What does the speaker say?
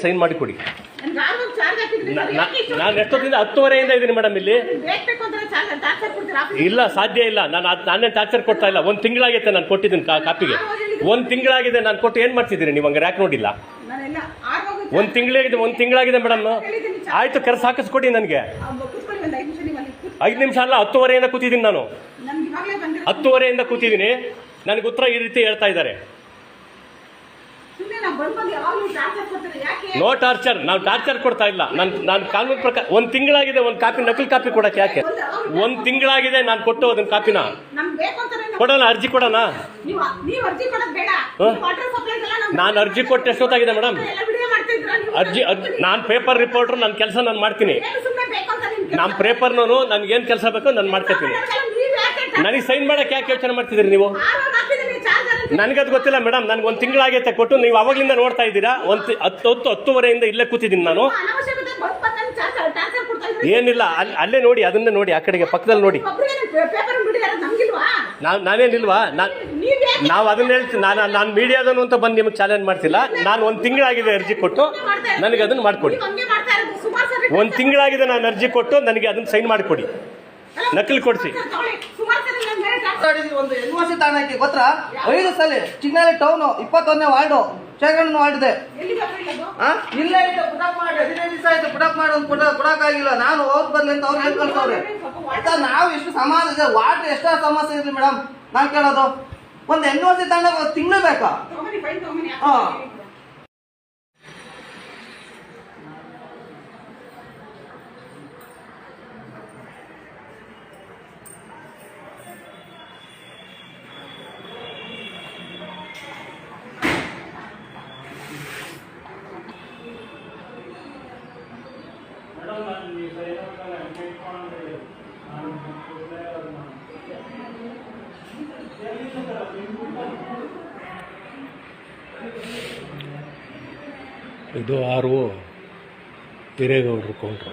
Sign ಮಾಡಿ ಕೊಡಿ. ನಾನು ಎಷ್ಟೊತ್ತಿಂದ 10:30 ಇದ್ದೀನಿ ಮೇಡಮ್ ಇಲ್ಲಿ. ಇಲ್ಲ, ಸಾಧ್ಯ ಇಲ್ಲ. ನಾನೇ ಟಾರ್ಚರ್ ಕೊಡ್ತಾ ಇಲ್ಲ. 1 ತಿಂಗಳಾಗೈತೆ ನಾನು ಕೊಟ್ಟಿದ್ದೀನಿ ಕಾಪಿಗೆ. 1 ತಿಂಗಳಾಗಿದೆ ನಾನು ಕೊಟ್ಟು. ಏನು ಮಾಡ್ತಿದ್ದೀರಿ ನೀವು? ಹಂಗೆ ಯಾಕೆ ನೋಡಿಲ್ಲ? 1 ತಿಂಗಳಾಗಿದೆ ಮೇಡಮ್. ಆಯ್ತು, ಕರೆಸಿ ಹಾಕಿಸ್ಕೊಡಿ ನನಗೆ. 5 ನಿಮಿಷ ಅಲ್ಲ, 10:30 ಕೂತಿದ್ದೀನಿ ನಾನು. 10:30 ಕೂತಿದ್ದೀನಿ. ನನಗೆ ಉತ್ತರ ಈ ರೀತಿ ಹೇಳ್ತಾ ಇದ್ದಾರೆ. No torture. ನಾವು ಟಾರ್ಚರ್ ಕೊಡ್ತಾ ಇಲ್ಲ. ನಾನು ಕಾನೂನು ಪ್ರಕಾರ 1 ತಿಂಗಳಾಗಿದೆ. 1 ಕಾಪಿ ನಕಲಿ ಕಾಪಿ ಕೊಡಕ್ಕೆ ಯಾಕೆ? 1 ತಿಂಗಳಾಗಿದೆ ನಾನು ಕೊಟ್ಟು ಅದನ್ನ ಕಾಪಿನ ಕೊಡೋಣ. ಅರ್ಜಿ ಕೊಡೋಣ. ನಾನು ಅರ್ಜಿ ಕೊಟ್ಟು ಎಷ್ಟೊತ್ತಾಗಿದೆ ಮೇಡಮ್? ನಾನು ಪೇಪರ್ ರಿಪೋರ್ಟರ್. ನನ್ನ ಕೆಲಸ ನಾನು ಮಾಡ್ತೀನಿ. ನಮ್ಮ ಪೇಪರ್ನೂ ನನಗೇನು ಕೆಲಸ ಬೇಕೋ ನಾನು ಮಾಡ್ಕೊತೀನಿ. ನನಗೆ ಸೈನ್ ಮಾಡಕ್ಕೆ ಯಾಕೆ ಯೋಚನೆ ಮಾಡ್ತಿದ್ದೀರಿ ನೀವು? ನನಗದು ಗೊತ್ತಿಲ್ಲ ಮೇಡಮ್. ನನಗೆ 1 ತಿಂಗಳಾಗೈತೆ ಕೊಟ್ಟು. ನೀವು ಅವಾಗಲಿಂದ ನೋಡ್ತಾ ಇದ್ದೀರಾ. 10:30 ಇಲ್ಲೇ ಕೂತಿದ್ದೀನಿ ನಾನು. ಏನಿಲ್ಲ, ಅಲ್ಲೇ ನೋಡಿ, ಅದನ್ನೇ ನೋಡಿ, ಆ ಕಡೆಗೆ ಪಕ್ಕದಲ್ಲಿ ನೋಡಿ. ನಾನೇನಿಲ್ವಾ? ನಾವು ಅದನ್ನ ಹೇಳ್ತೀನಿ. ನಾನು ಮೀಡಿಯಾದನು ಅಂತ ಬಂದು ನಿಮಗೆ ಚಾಲೆಂಜ್ ಮಾಡ್ತಿಲ್ಲ. ನಾನು 1 ತಿಂಗಳಾಗಿದೆ ಅರ್ಜಿ ಕೊಟ್ಟು. ನನಗೆ ಅದನ್ನು ಮಾಡಿಕೊಡಿ. 1 ತಿಂಗಳಾಗಿದೆ ನಾನು ಅರ್ಜಿ ಕೊಟ್ಟು. ನನಗೆ ಅದನ್ನು ಸೈನ್ ಮಾಡಿಕೊಡಿ. ನಕಲಿ ಕೊಡಿಸಿ. ಒಂದು ಎನ್ಒಸಿ ತಾಣಕ್ಕೆ ಗೊತ್ತಾ? 5 ಸಲ ಚಿಗ್ನಾಲಿ ಟೌನು 21ನೇ ವಾರ್ಡು ಚೇಗಣ್ಣ ವಾರ್ಡಿದೆ. ಇಲ್ಲೇ ಇತ್ತು ಪುಟಪ್ ಮಾಡಿ 15 ದಿವಸ ಆಯ್ತು. ಪುಟಪ್ ಮಾಡಿ ಒಂದು ಕೊಡಕ್ಕಾಗಿಲ್ಲ. ನಾನು ಹೋಗ್ ಬರ್ಲಿ ಅಂತ ಅವ್ರು ಹೇಳ್ಕೊಳ್ತವ್ರೆ. ನಾವು ಇಷ್ಟು ಸಮಾಜ ವಾರ್ಡ್ ಎಷ್ಟೋ ಸಮಸ್ಯೆ ಇರ್ಲಿ ಮೇಡಮ್. ನಾನು ಕೇಳೋದು ಒಂದು ಎನ್ಒಸಿ ತಾಣ 1 ತಿಂಗಳು ಬೇಕಾ? ಇದು 6 ಹಿರೇಗೌಡರು ಕೌಂಟ್ರು.